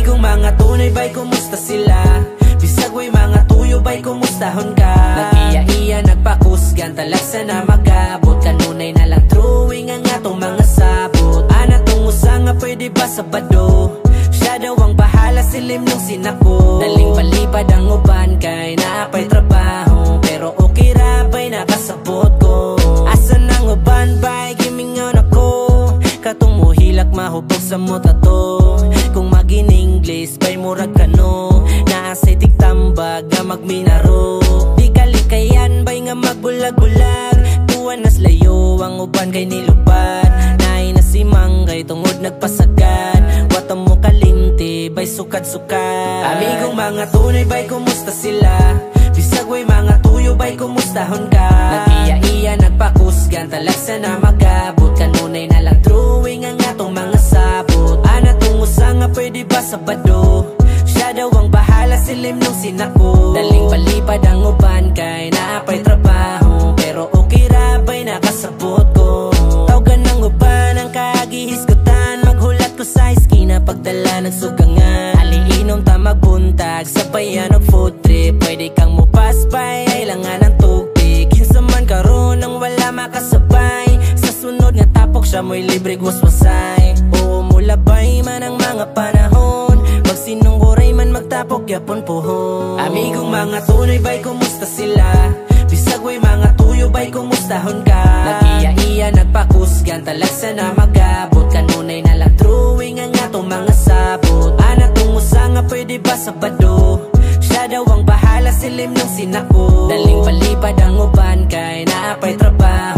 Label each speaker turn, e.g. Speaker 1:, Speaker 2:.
Speaker 1: Amigong mga tunay bay, kumusta sila? Bisag way mga tuyo bay, kumustahon ka? Nag-iya-iya, nagpakusgan, talagsa na mag-abot. Kanunay na lang drawing ang atong mga sabot. Ana tong usa nga pwede ba Sabado? Siya daw ang bahala, silim nung sinako. Daling palipad ang uban kay naapay trabaho. Pero okay ra bay, nakasabot ko. Asan ang uban bay, gimingon ako. Katong muhilak mahubog sa muta to. Kung mag-in-English bay murag kano. Naasay tigtambag nga magminaro. Di kalikayan bay nga magbulag-bulag. Tuwan nas layo ang uban kay nilubad. Naay na si Manggay tungod nagpasagad. Wata mo kalimti bay sukad-sukad. Amigong mga tunay bay, kumusta sila? Bisag way mga tuyo bay, kumustahon ka? Nag-iya-iya, nagpakusgan, talagsa na mag-abot. Kanunay na lang drawing ang atong mga sabot. Ana tong usa nga pwede ba Sabado? Siya daw ang bahala, silim nung sinako. Daling palipad ang uban kay naapay trabaho. Pero okay ra bay, nakasabot ko. Tawgan ng uban ang kagihisgutan. Maghulat ko sa eskina pagdala nagsugangan. Aliinom ta magbuntag, sabayan og food trip. Pwede kang mupaspay, kailangan ng tubig. Kinsa man karon nang wala makasabay. Sa sunod nga tapok siya mo'y libre guswasay. Oo, mulabay man ang mga panahon. Magsinungguray man magtapok yapon pohon. Amigong mga tunay bay, kumusta sila? Bisag way mga tuyo bay, kumustahon ka? Nag-iya-iya, nagpakusgan, talagsa na mag-abot. Kanunay na lang drawing ang atong mga sabot. Ana tong usa nga pwede ba Sabado? Siya daw ang bahala, silim nung sinako. Daling palipad ang uban kay naapay trabaho.